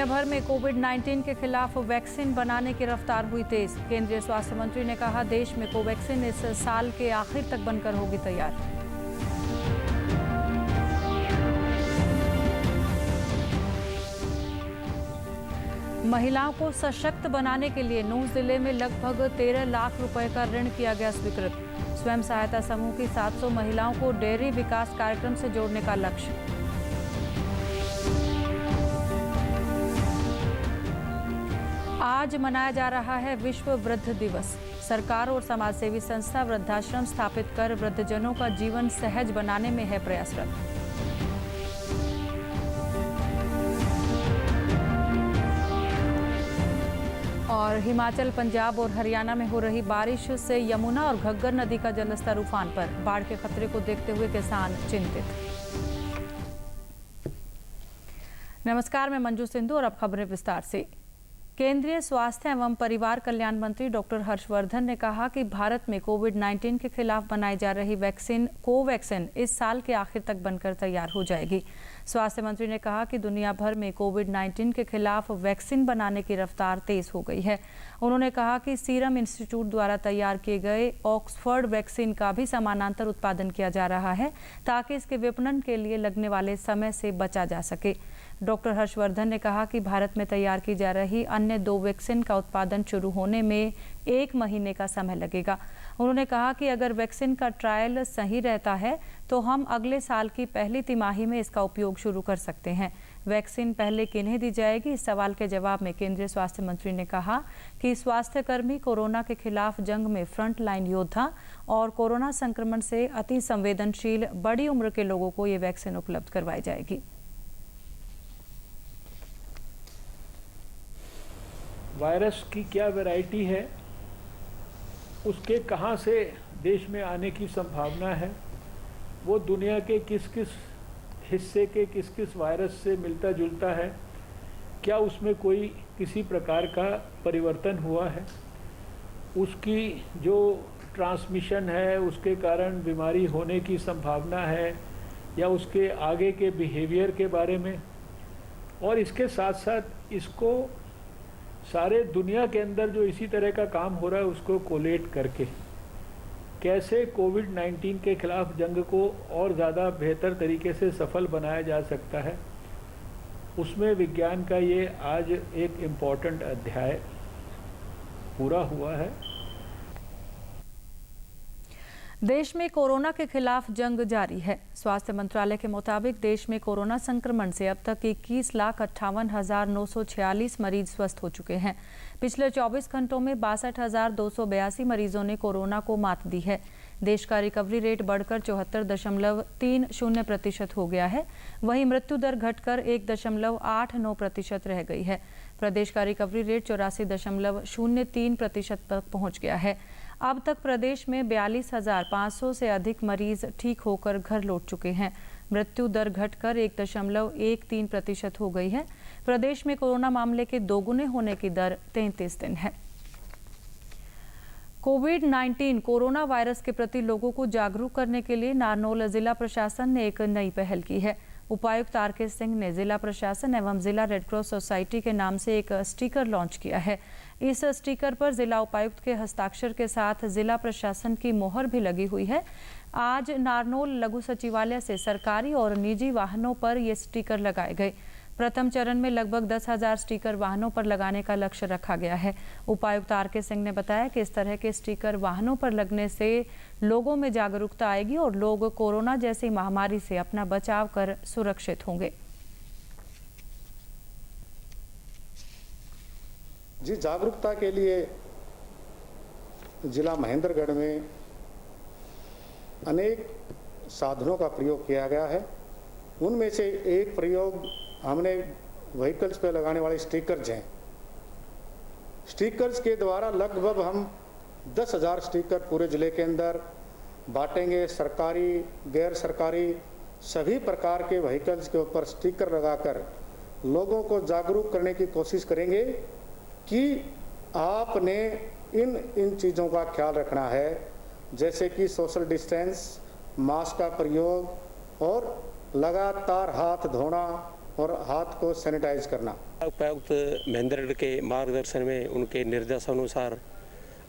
दुनिया भर में कोविड-19 के खिलाफ वैक्सीन बनाने की रफ्तार हुई तेज। केंद्रीय स्वास्थ्य मंत्री ने कहा, देश में कोवैक्सीन इस साल के आखिर तक बनकर होगी तैयार। महिलाओं को सशक्त बनाने के लिए नूंह जिले में लगभग 13 लाख रुपए का ऋण किया गया स्वीकृत। स्वयं सहायता समूह की 700 महिलाओं को डेयरी विकास कार्यक्रम से जोड़ने का लक्ष्य। आज मनाया जा रहा है विश्व वृद्ध दिवस। सरकार और समाजसेवी संस्था वृद्धाश्रम स्थापित कर वृद्धजनों का जीवन सहज बनाने में है प्रयासरत। और हिमाचल, पंजाब और हरियाणा में हो रही बारिश से यमुना और घग्गर नदी का जलस्तर उफान पर। बाढ़ के खतरे को देखते हुए किसान चिंतित। नमस्कार, मैं मंजू सिंधु और अब खबरें विस्तार से। केंद्रीय स्वास्थ्य एवं परिवार कल्याण मंत्री डॉक्टर हर्षवर्धन ने कहा कि भारत में कोविड-19 के खिलाफ बनाई जा रही वैक्सीन कोवैक्सीन इस साल के आखिर तक बनकर तैयार हो जाएगी। स्वास्थ्य मंत्री ने कहा कि दुनिया भर में कोविड-19 के खिलाफ वैक्सीन बनाने की रफ्तार तेज हो गई है। उन्होंने कहा कि सीरम इंस्टीट्यूट द्वारा तैयार किए गए ऑक्सफर्ड वैक्सीन का भी समानांतर उत्पादन किया जा रहा है, ताकि इसके विपणन के लिए लगने वाले समय से बचा जा सके। डॉक्टर हर्षवर्धन ने कहा कि भारत में तैयार की जा रही अन्य 2 वैक्सीन का उत्पादन शुरू होने में 1 महीने का समय लगेगा। उन्होंने कहा कि अगर वैक्सीन का ट्रायल सही रहता है तो हम अगले साल की पहली तिमाही में इसका उपयोग शुरू कर सकते हैं। वैक्सीन पहले किन्हें दी जाएगी, इस सवाल के जवाब में केंद्रीय स्वास्थ्य मंत्री ने कहा कि स्वास्थ्यकर्मी कोरोना के खिलाफ जंग में फ्रंट लाइन योद्धा और कोरोना संक्रमण से अति संवेदनशील बड़ी उम्र के लोगों को ये वैक्सीन उपलब्ध करवाई जाएगी। वायरस की क्या वैरायटी है, उसके कहाँ से देश में आने की संभावना है, वो दुनिया के किस किस हिस्से के किस किस वायरस से मिलता जुलता है, क्या उसमें कोई किसी प्रकार का परिवर्तन हुआ है, उसकी जो ट्रांसमिशन है उसके कारण बीमारी होने की संभावना है या उसके आगे के बिहेवियर के बारे में, और इसके साथ साथ इसको सारे दुनिया के अंदर जो इसी तरह का काम हो रहा है उसको कोलेट करके कैसे कोविड-19 के खिलाफ जंग को और ज़्यादा बेहतर तरीके से सफल बनाया जा सकता है, उसमें विज्ञान का ये आज एक इम्पॉर्टेंट अध्याय पूरा हुआ है। देश में कोरोना के खिलाफ जंग जारी है। स्वास्थ्य मंत्रालय के मुताबिक देश में कोरोना संक्रमण से अब तक 21,58,946 मरीज स्वस्थ हो चुके हैं। पिछले 24 घंटों में 62,282 मरीजों ने कोरोना को मात दी है। देश का रिकवरी रेट बढ़कर 74.30% हो गया है। वहीं मृत्यु दर घटकर 1.89% रह गई है। प्रदेश का रिकवरी रेट 84.03% तक पहुंच गया है। अब तक प्रदेश में 42,500 से अधिक मरीज ठीक होकर घर लौट चुके हैं। मृत्यु दर घटकर 1.13% हो गई है। प्रदेश में कोरोना मामले के दोगुने होने की दर 33 दिन है। कोविड-19 कोरोना वायरस के प्रति लोगों को जागरूक करने के लिए नारनौल जिला प्रशासन ने एक नई पहल की है। उपायुक्त आर.के. सिंह ने जिला प्रशासन एवं जिला रेड क्रॉस सोसाइटी के नाम से एक स्टिकर लॉन्च किया है। इस स्टिकर पर जिला उपायुक्त के हस्ताक्षर के साथ जिला प्रशासन की मोहर भी लगी हुई है। आज नारनौल लघु सचिवालय से सरकारी और निजी वाहनों पर ये स्टिकर लगाए गए। प्रथम चरण में लगभग 10,000 स्टिकर वाहनों पर लगाने का लक्ष्य रखा गया है। उपायुक्त आर.के. सिंह ने बताया कि इस तरह के स्टिकर वाहनों पर लगने से लोगों में जागरूकता आएगी और लोग कोरोना जैसी महामारी से अपना बचाव कर सुरक्षित होंगे। जी, जागरूकता के लिए जिला महेंद्रगढ़ में अनेक साधनों का प्रयोग किया गया है। उनमें से एक प्रयोग हमने व्हीकल्स पे लगाने वाले स्टिकर्स हैं। स्टिकर्स के द्वारा लगभग हम 10,000 स्टिकर पूरे ज़िले के अंदर बांटेंगे। सरकारी, गैर सरकारी सभी प्रकार के व्हीकल्स के ऊपर स्टिकर लगाकर लोगों को जागरूक करने की कोशिश करेंगे कि आपने इन चीज़ों का ख्याल रखना है, जैसे कि सोशल डिस्टेंस, मास्क का प्रयोग और लगातार हाथ धोना और हाथ को सैनिटाइज करना। उपायुक्त महेंद्र के मार्गदर्शन में, उनके निर्देशानुसार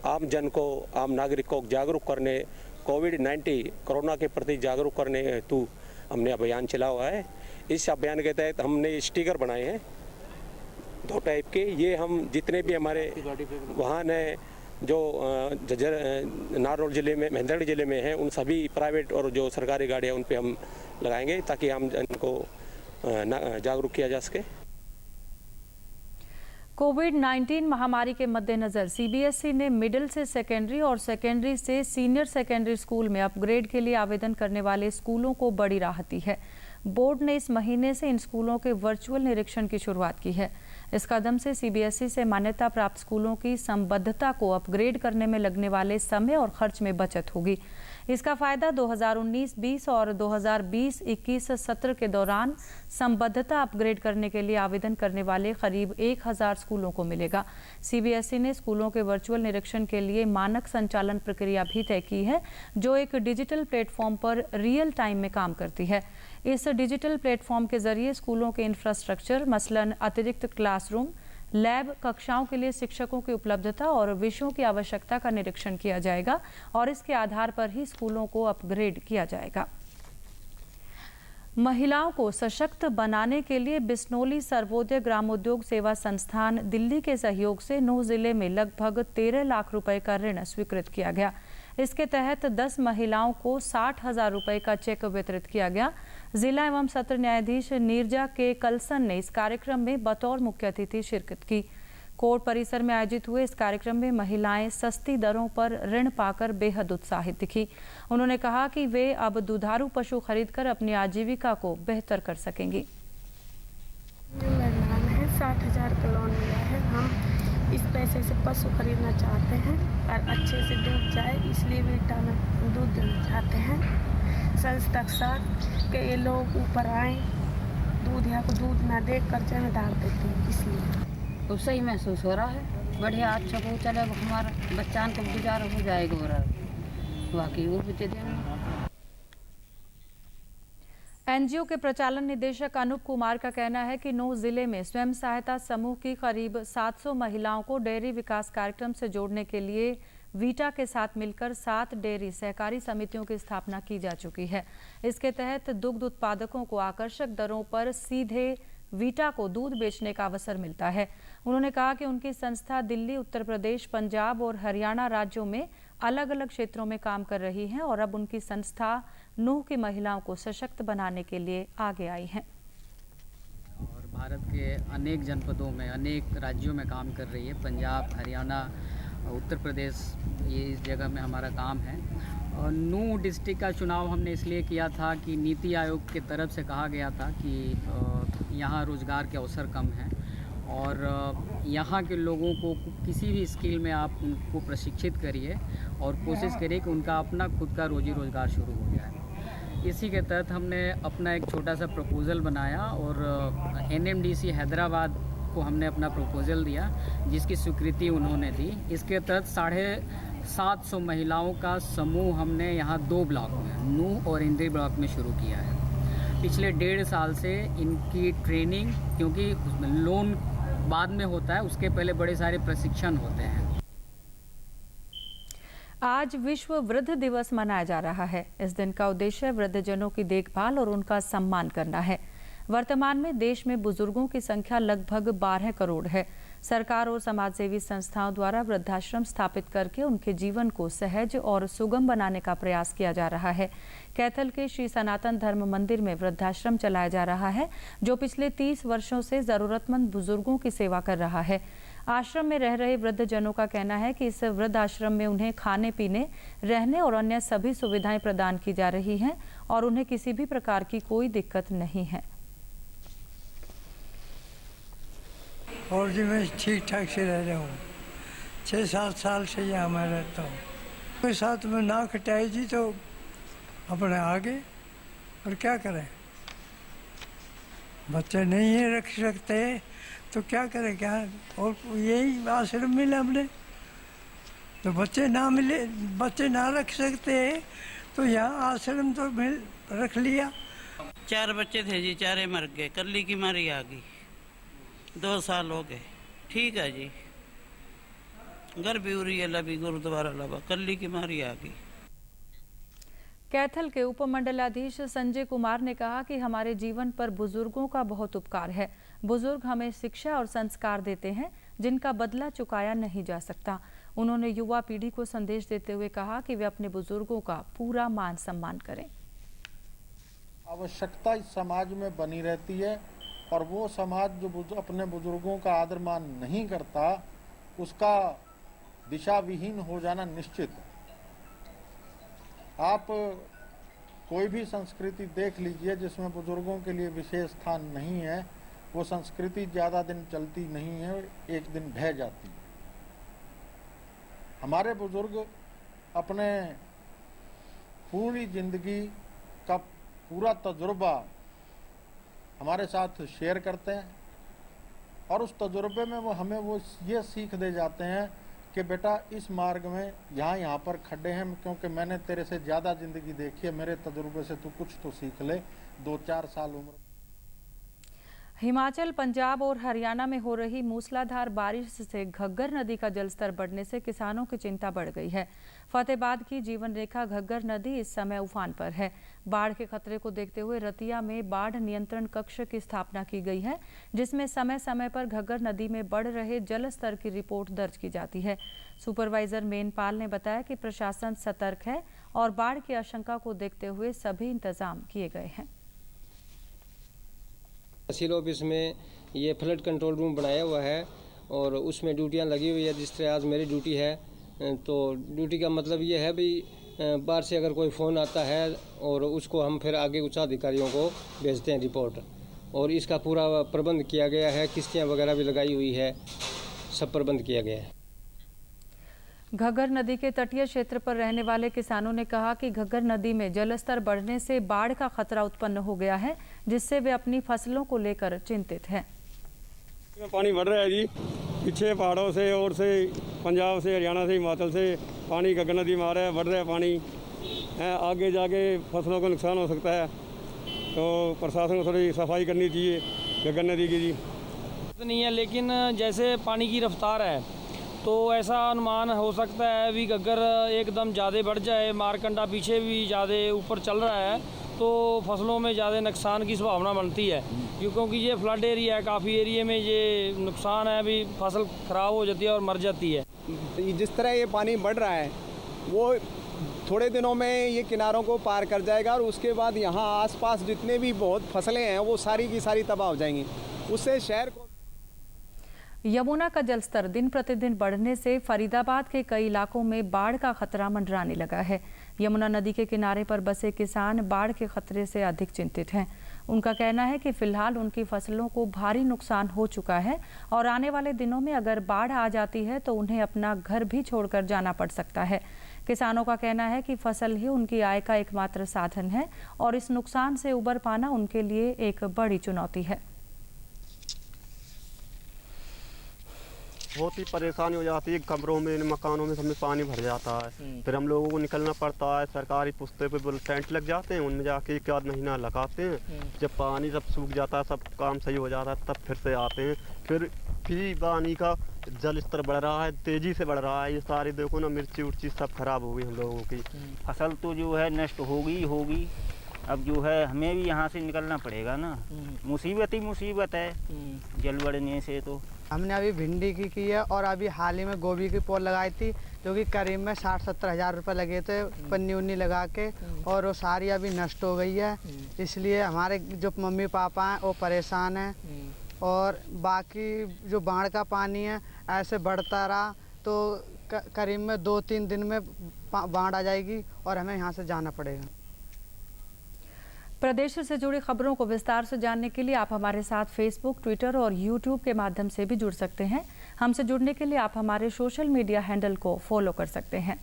आम जन को, आम नागरिक को जागरूक करने, कोविड-19 कोरोना के प्रति जागरूक करने हेतु हमने अभियान चला हुआ है। इस अभियान के तहत हमने स्टिकर बनाए हैं 2 टाइप के। ये हम जितने भी हमारे वाहन हैं जो नारनौल जिले में, महेंद्रगढ़ जिले में हैं, उन सभी प्राइवेट और जो सरकारी गाड़ियाँ उन पे हम लगाएंगे ताकि आम जन को जागरूक किया जा सके। कोविड-19 महामारी के मद्देनजर सीबीएसई ने मिडिल से सेकेंडरी और सेकेंडरी से सीनियर सेकेंडरी स्कूल में अपग्रेड के लिए आवेदन करने वाले स्कूलों को बड़ी राहत दी है। बोर्ड ने इस महीने से इन स्कूलों के वर्चुअल निरीक्षण की शुरुआत की है। इस कदम से सीबीएसई से मान्यता प्राप्त स्कूलों की संबद्धता को अपग्रेड करने में लगने वाले समय और खर्च में बचत होगी। इसका फायदा 2019-20 और 2020-21 सत्र के दौरान संबद्धता अपग्रेड करने के लिए आवेदन करने वाले करीब 1000 स्कूलों को मिलेगा। सीबीएसई ने स्कूलों के वर्चुअल निरीक्षण के लिए मानक संचालन प्रक्रिया भी तय की है, जो एक डिजिटल प्लेटफॉर्म पर रियल टाइम में काम करती है। इस डिजिटल प्लेटफॉर्म के जरिए स्कूलों के इंफ्रास्ट्रक्चर, मसलन अतिरिक्त क्लासरूम, लैब, कक्षाओं के लिए शिक्षकों की उपलब्धता और विषयों की आवश्यकता का निरीक्षण किया जाएगा और इसके आधार पर ही स्कूलों को अपग्रेड किया जाएगा। महिलाओं को सशक्त बनाने के लिए बिस्नोली सर्वोदय ग्रामोद्योग सेवा संस्थान दिल्ली के सहयोग से नूंह जिले में लगभग 13 लाख रुपए का ऋण स्वीकृत किया गया। इसके तहत 10 महिलाओं को 60,000 रुपए का चेक वितरित किया गया। जिला एवं सत्र न्यायाधीश नीरजा के कलसन ने इस कार्यक्रम में बतौर मुख्य अतिथि शिरकत की। कोर्ट परिसर में आयोजित हुए इस कार्यक्रम में महिलाएं सस्ती दरों पर ऋण पाकर बेहद उत्साहित दिखी। उन्होंने कहा कि वे अब दुधारू पशु खरीदकर अपनी आजीविका को बेहतर कर सकेंगी। मेरा नाम है, 60,000 का लोन मिला है। हम इस पैसे से पशु खरीदना चाहते हैं और अच्छे से दूध जाए, इसलिए विटामिन दूध देना चाहते हैं। संस्था के साथ कि ये लोग ऊपर आए, दूध यहाँ को दूध ना देख कर्जे में डाल देते हैं, इसलिए तो सही महसूस हो रहा है। बढ़िया, अच्छा को चले, हमारा बच्चा को गुजारा हो जाएगा और बाकी वो भी दे देंगे। एनजीओ के प्रचालन निदेशक अनूप कुमार का कहना है कि नूंह जिले में स्वयं सहायता समूह की करीब 700 महिलाओं को डेयरी विकास कार्यक्रम से जोड़ने के लिए वीटा के साथ मिलकर 7 डेयरी सहकारी समितियों की स्थापना की जा चुकी है। इसके तहत दुग्ध उत्पादकों को आकर्षक दरों पर सीधे वीटा को दूध बेचने का अवसर मिलता है। उन्होंने कहा कि उनकी संस्था दिल्ली, उत्तर प्रदेश, पंजाब और हरियाणा राज्यों में अलग अलग क्षेत्रों में काम कर रही है और अब उनकी संस्था नूंह की महिलाओं को सशक्त बनाने के लिए आगे आई है और भारत के अनेक जनपदों में, अनेक राज्यों में काम कर रही है। पंजाब, हरियाणा, उत्तर प्रदेश, ये इस जगह में हमारा काम है। और नूंह डिस्ट्रिक्ट का चुनाव हमने इसलिए किया था कि नीति आयोग की तरफ से कहा गया था कि यहाँ रोज़गार के अवसर कम हैं और यहाँ के लोगों को किसी भी स्किल में आप उनको प्रशिक्षित करिए और कोशिश करिए कि उनका अपना खुद का रोजी रोज़गार शुरू हो जाए। इसी के तहत हमने अपना एक छोटा सा प्रपोज़ल बनाया और NMDC हैदराबाद को हमने अपना प्रपोज़ल दिया, जिसकी स्वीकृति उन्होंने दी। इसके तहत 750 महिलाओं का समूह हमने यहाँ 2 ब्लॉक में, नूंह और इंद्री ब्लॉक में शुरू किया है। पिछले 1.5 साल से इनकी ट्रेनिंग, क्योंकि लोन बाद में होता है, उसके पहले बड़े सारे प्रशिक्षण होते हैं। आज विश्व वृद्ध दिवस मनाया जा रहा है। इस दिन का उद्देश्य वृद्धजनों की देखभाल और उनका सम्मान करना है। वर्तमान में देश में बुजुर्गों की संख्या लगभग 12 करोड़ है। सरकार और समाजसेवी संस्थाओं द्वारा वृद्धाश्रम स्थापित करके उनके जीवन को सहज और सुगम बनाने का प्रयास किया जा रहा है। कैथल के श्री सनातन धर्म मंदिर में वृद्धाश्रम चलाया जा रहा है, जो पिछले 30 वर्षों से जरूरतमंद बुजुर्गों की सेवा कर रहा है। आश्रम में रह रहे वृद्धजनों का कहना है कि इस वृद्धाश्रम में उन्हें खाने पीने, रहने और अन्य सभी सुविधाएं प्रदान की जा रही हैं और उन्हें किसी भी प्रकार की कोई दिक्कत नहीं है। और जी मैं ठीक ठाक से रह रहा हूँ। 6-7 साल से यहाँ मैं रहता हूँ। कोई साथ में ना खटाई जी तो अपने आगे, और क्या करें, बच्चे नहीं है रख सकते तो क्या करें, क्या। और यही आश्रम मिला हमने, तो बच्चे ना रख सकते तो यहाँ आश्रम तो रख लिया 4 बच्चे थे जी, 4 मर गए। कल्ली की मारी आ गई, 2 साल हो गए। ठीक है जी, घर भी उरी लबी गुरुद्वारा लबा, कल्ली की मारी आ गई। कैथल के उपमंडलाधीश संजय कुमार ने कहा कि हमारे जीवन पर बुजुर्गों का बहुत उपकार है। बुजुर्ग हमें शिक्षा और संस्कार देते हैं जिनका बदला चुकाया नहीं जा सकता। उन्होंने युवा पीढ़ी को संदेश देते हुए कहा कि वे अपने बुजुर्गों का पूरा मान सम्मान करें। आवश्यकता इस समाज में बनी रहती है और वो समाज जो अपने बुजुर्गों का आदर मान नहीं करता उसका दिशा विहीन हो जाना निश्चित है। आप कोई भी संस्कृति देख लीजिए जिसमें बुजुर्गों के लिए विशेष स्थान नहीं है, वो संस्कृति ज़्यादा दिन चलती नहीं है, एक दिन ढह जाती है। हमारे बुजुर्ग अपने पूरी जिंदगी का पूरा तजुर्बा हमारे साथ शेयर करते हैं और उस तजुर्बे में वो हमें ये सीख दे जाते हैं कि बेटा इस मार्ग में यहाँ पर खड़े हैं क्योंकि मैंने तेरे से ज़्यादा ज़िंदगी देखी है, मेरे तजुर्बे से तू कुछ तो सीख ले। 2-4 साल उम्र। हिमाचल, पंजाब और हरियाणा में हो रही मूसलाधार बारिश से घग्गर नदी का जलस्तर बढ़ने से किसानों की चिंता बढ़ गई है। फतेहाबाद की जीवन रेखा घग्गर नदी इस समय उफान पर है। बाढ़ के खतरे को देखते हुए रतिया में बाढ़ नियंत्रण कक्ष की स्थापना की गई है, जिसमें समय समय पर घग्गर नदी में बढ़ रहे जल स्तर की रिपोर्ट दर्ज की जाती है। सुपरवाइजर मेनपाल ने बताया कि प्रशासन सतर्क है और बाढ़ की आशंका को देखते हुए सभी इंतजाम किए गए हैं। तहसील ऑफिस में ये फ्लड कंट्रोल रूम बनाया हुआ है और उसमें ड्यूटियां लगी हुई है। जिस तरह आज मेरी ड्यूटी है, तो ड्यूटी का मतलब ये है भाई बाहर से अगर कोई फ़ोन आता है और उसको हम फिर आगे उच्च अधिकारियों को भेजते हैं रिपोर्ट, और इसका पूरा प्रबंध किया गया है। किश्तियाँ वगैरह भी लगाई हुई है, सब प्रबंध किया गया है। घग्गर नदी के तटीय क्षेत्र पर रहने वाले किसानों ने कहा कि घग्गर नदी में जलस्तर बढ़ने से बाढ़ का खतरा उत्पन्न हो गया है, जिससे वे अपनी फसलों को लेकर चिंतित हैं। पानी बढ़ रहा है जी, पीछे पहाड़ों से और से पंजाब से, हरियाणा से, हिमाचल से पानी घग्गर नदी में आ रहा है, बढ़ रहा है पानी है। आगे जाके फसलों को नुकसान हो सकता है, तो प्रशासन को थोड़ी सफाई करनी चाहिए घग्गर नदी की जी। नहीं है, लेकिन जैसे पानी की रफ्तार है तो ऐसा अनुमान हो सकता है भी घग्गर एकदम ज़्यादा बढ़ जाए, मारकंडा पीछे भी ज़्यादा ऊपर चल रहा है, तो फसलों में ज़्यादा नुकसान की संभावना बनती है, क्योंकि ये फ्लड एरिया है। काफ़ी एरिया में ये नुकसान है, भी फसल ख़राब हो जाती है और मर जाती है। जिस तरह ये पानी बढ़ रहा है वो थोड़े दिनों में ये किनारों को पार कर जाएगा और उसके बाद यहाँ आसपास जितने भी बहुत फसलें हैं वो सारी की सारी तबाह हो जाएंगी। उससे शहर को यमुना का जलस्तर दिन प्रतिदिन बढ़ने से फरीदाबाद के कई इलाकों में बाढ़ का खतरा मंडराने लगा है। यमुना नदी के किनारे पर बसे किसान बाढ़ के खतरे से अधिक चिंतित हैं। उनका कहना है कि फिलहाल उनकी फसलों को भारी नुकसान हो चुका है और आने वाले दिनों में अगर बाढ़ आ जाती है तो उन्हें अपना घर भी छोड़कर जाना पड़ सकता है। किसानों का कहना है कि फसल ही उनकी आय का एकमात्र साधन है और इस नुकसान से उबर पाना उनके लिए एक बड़ी चुनौती है। बहुत ही परेशानी हो जाती है, कमरों में, मकानों में सब में पानी भर जाता है। फिर हम लोगों को निकलना पड़ता है। सरकारी पुस्ते पे टेंट लग जाते हैं, उनमें जाके 1 महीना लगाते हैं। जब पानी सब सूख जाता है, सब काम सही हो जाता है, तब फिर से आते हैं। फिर पानी का जल स्तर बढ़ रहा है, तेजी से बढ़ रहा है। ये सारी देखो ना, मिर्ची उर्ची सब खराब हो गई हम लोगों की। फसल तो जो है नष्ट होगी। अब जो है हमें भी यहाँ से निकलना पड़ेगा ना, मुसीबत ही मुसीबत है जल बढ़ने से। तो हमने अभी भिंडी की है और अभी हाल ही में गोभी की पौध लगाई थी, जो कि करीब में 60-70 हज़ार रुपये लगे थे पन्नी उन्नी लगा के, और वो सारी अभी नष्ट हो गई है। इसलिए हमारे जो मम्मी पापा हैं वो परेशान हैं। और बाकी जो बाढ़ का पानी है ऐसे बढ़ता रहा तो करीब में 2-3 दिन में बाढ़ आ जाएगी और हमें यहाँ से जाना पड़ेगा। प्रदेश से जुड़ी खबरों को विस्तार से जानने के लिए आप हमारे साथ फेसबुक, ट्विटर और यूट्यूब के माध्यम से भी जुड़ सकते हैं। हमसे जुड़ने के लिए आप हमारे सोशल मीडिया हैंडल को फॉलो कर सकते हैं।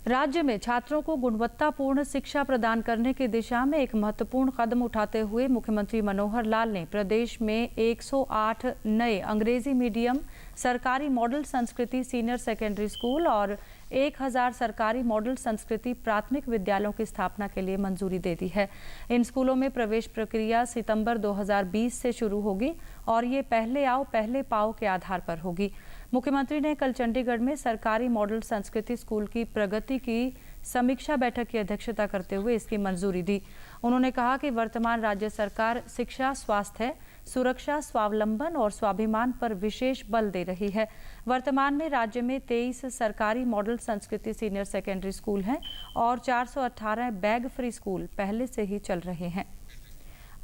राज्य में छात्रों को गुणवत्तापूर्ण शिक्षा प्रदान करने की दिशा में एक महत्वपूर्ण कदम उठाते हुए मुख्यमंत्री मनोहर लाल ने प्रदेश में 108 नए अंग्रेजी मीडियम सरकारी मॉडल संस्कृति सीनियर सेकेंडरी स्कूल और 1000 सरकारी मॉडल संस्कृति प्राथमिक विद्यालयों की स्थापना के लिए मंजूरी दे दी है। इन स्कूलों में प्रवेश प्रक्रिया सितंबर 2020 से शुरू होगी और ये पहले आओ पहले पाओ के आधार पर होगी। मुख्यमंत्री ने कल चंडीगढ़ में सरकारी मॉडल संस्कृति स्कूल की प्रगति की समीक्षा बैठक की अध्यक्षता करते हुए इसकी मंजूरी दी। उन्होंने कहा कि वर्तमान राज्य सरकार शिक्षा, स्वास्थ्य, सुरक्षा, स्वावलंबन और स्वाभिमान पर विशेष बल दे रही है। वर्तमान में राज्य में 23 सरकारी मॉडल संस्कृति सीनियर सेकेंडरी स्कूल हैं और 418 बैग फ्री स्कूल पहले से ही चल रहे हैं।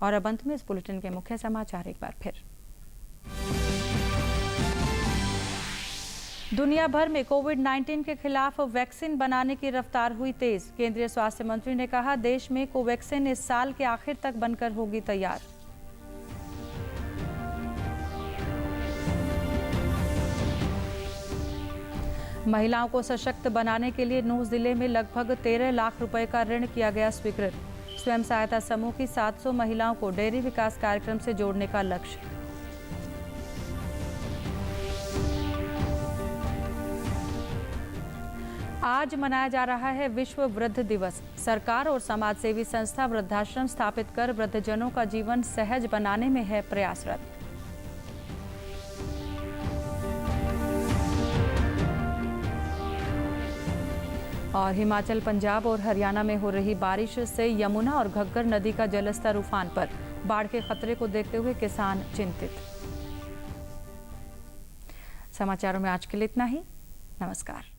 और अब अंत में इस बुलेटिन के मुख्य समाचार एक बार फिर। दुनिया भर में कोविड-19 के खिलाफ वैक्सीन बनाने की रफ्तार हुई तेज। केंद्रीय स्वास्थ्य मंत्री ने कहा, देश में कोवैक्सीन इस साल के आखिर तक बनकर होगी तैयार। महिलाओं को सशक्त बनाने के लिए नूंह जिले में लगभग 13 लाख रुपए का ऋण किया गया स्वीकृत। स्वयं सहायता समूह की 700 महिलाओं को डेयरी विकास कार्यक्रम से जोड़ने का लक्ष्य। आज मनाया जा रहा है विश्व वृद्ध दिवस। सरकार और समाजसेवी संस्था वृद्धाश्रम स्थापित कर वृद्धजनों का जीवन सहज बनाने में है प्रयासरत। और हिमाचल, पंजाब और हरियाणा में हो रही बारिश से यमुना और घग्गर नदी का जलस्तर उफान पर। बाढ़ के खतरे को देखते हुए किसान चिंतित। समाचारों में आज के लिए इतना ही। नमस्कार।